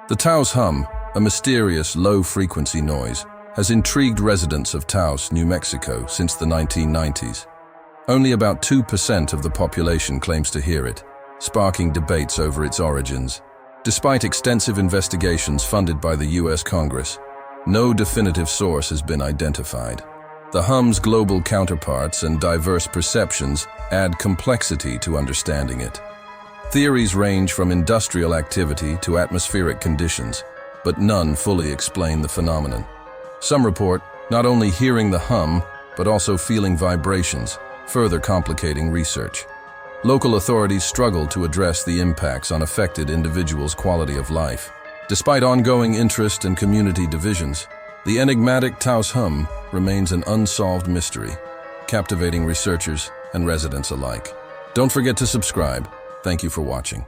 The Taos Hum, a mysterious, low-frequency noise, has intrigued residents of Taos, New Mexico since the 1990s. Only about 2% of the population claims to hear it, sparking debates over its origins. Despite extensive investigations funded by the U.S. Congress, no definitive source has been identified. The hum's global counterparts and diverse perceptions add complexity to understanding it. Theories range from industrial activity to atmospheric conditions, but none fully explain the phenomenon. Some report not only hearing the hum, but also feeling vibrations, further complicating research. Local authorities struggle to address the impacts on affected individuals' quality of life. Despite ongoing interest and community divisions, the enigmatic Taos Hum remains an unsolved mystery, captivating researchers and residents alike. Don't forget to subscribe. Thank you for watching.